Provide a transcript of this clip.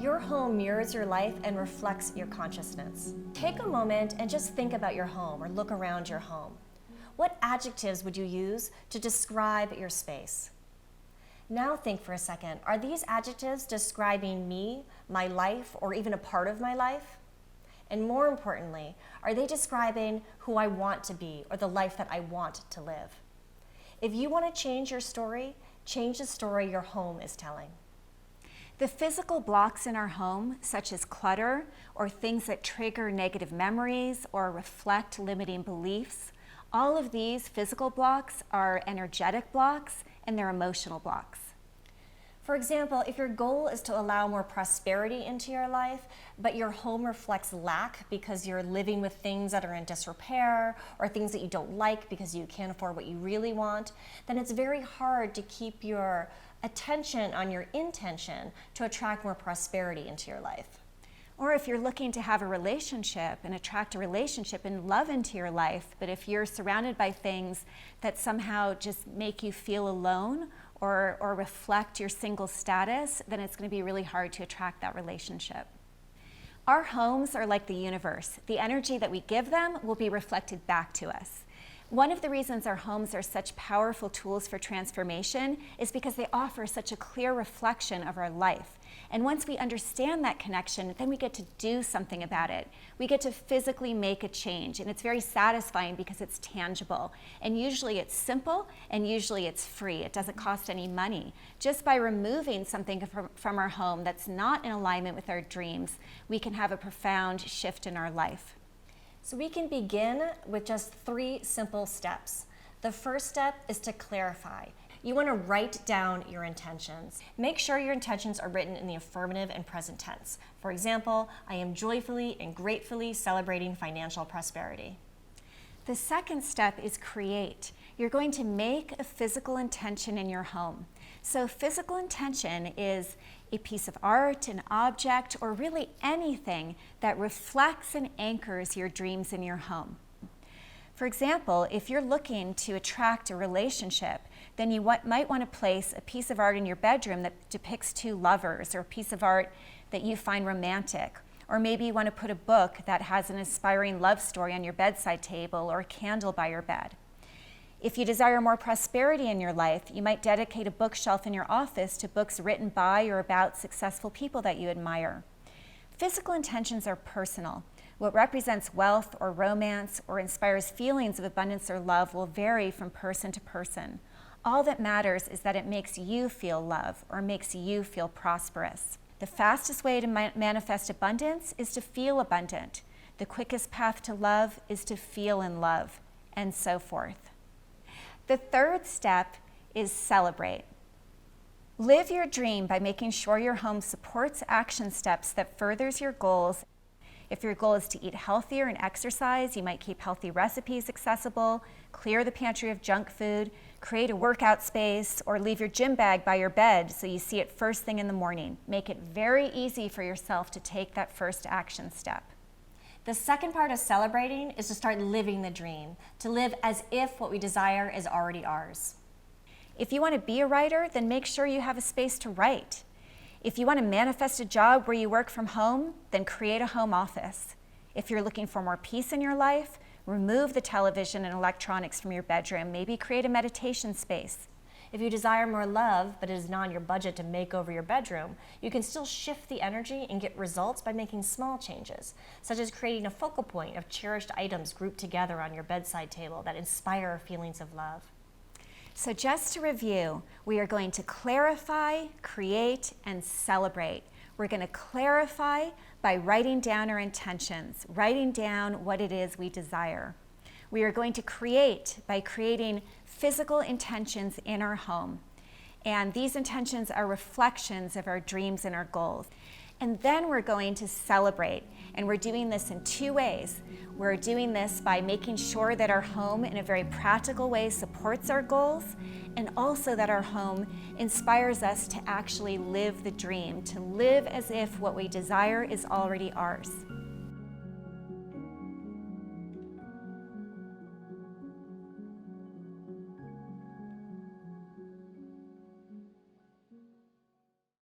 Your home mirrors your life and reflects your consciousness. Take a moment and just think about your home or look around your home. What adjectives would you use to describe your space? Now think for a second, are these adjectives describing me, my life, or even a part of my life? And more importantly, are they describing who I want to be or the life that I want to live? If you want to change your story, change the story your home is telling. The physical blocks in our home, such as clutter or things that trigger negative memories or reflect limiting beliefs, all of these physical blocks are energetic blocks and they're emotional blocks. For example, if your goal is to allow more prosperity into your life, but your home reflects lack because you're living with things that are in disrepair or things that you don't like because you can't afford what you really want, then it's very hard to keep your attention on your intention to attract more prosperity into your life. Or if you're looking to have a relationship and attract a relationship and love into your life, but if you're surrounded by things that somehow just make you feel alone or reflect your single status, then it's going to be really hard to attract that relationship. Our homes are like the universe. The energy that we give them will be reflected back to us. One of the reasons our homes are such powerful tools for transformation is because they offer such a clear reflection of our life. And once we understand that connection, then we get to do something about it. We get to physically make a change, and it's very satisfying because it's tangible. And usually it's simple, and usually it's free. It doesn't cost any money. Just by removing something from our home that's not in alignment with our dreams, we can have a profound shift in our life. So we can begin with just 3 simple steps. The first step is to clarify. You want to write down your intentions. Make sure your intentions are written in the affirmative and present tense. For example, I am joyfully and gratefully celebrating financial prosperity. The second step is create. You're going to make a physical intention in your home. So physical intention is a piece of art, an object, or really anything that reflects and anchors your dreams in your home. For example, if you're looking to attract a relationship, then you might want to place a piece of art in your bedroom that depicts 2 lovers, or a piece of art that you find romantic. Or maybe you want to put a book that has an inspiring love story on your bedside table or a candle by your bed. If you desire more prosperity in your life, you might dedicate a bookshelf in your office to books written by or about successful people that you admire. Physical intentions are personal. What represents wealth or romance or inspires feelings of abundance or love will vary from person to person. All that matters is that it makes you feel love or makes you feel prosperous. The fastest way to manifest abundance is to feel abundant. The quickest path to love is to feel in love, and so forth. The third step is celebrate. Live your dream by making sure your home supports action steps that furthers your goals. If your goal is to eat healthier and exercise, you might keep healthy recipes accessible, clear the pantry of junk food, create a workout space, or leave your gym bag by your bed so you see it first thing in the morning. Make it very easy for yourself to take that first action step. The second part of celebrating is to start living the dream, to live as if what we desire is already ours. If you want to be a writer, then make sure you have a space to write. If you want to manifest a job where you work from home, then create a home office. If you're looking for more peace in your life, remove the television and electronics from your bedroom. Maybe create a meditation space. If you desire more love, but it is not in your budget to make over your bedroom, you can still shift the energy and get results by making small changes, such as creating a focal point of cherished items grouped together on your bedside table that inspire feelings of love. So just to review, we are going to clarify, create, and celebrate. We're going to clarify by writing down our intentions, writing down what it is we desire. We are going to create by creating physical intentions in our home. And these intentions are reflections of our dreams and our goals. And then we're going to celebrate. And we're doing this in 2 ways. We're doing this by making sure that our home in a very practical way supports our goals, and also that our home inspires us to actually live the dream, to live as if what we desire is already ours.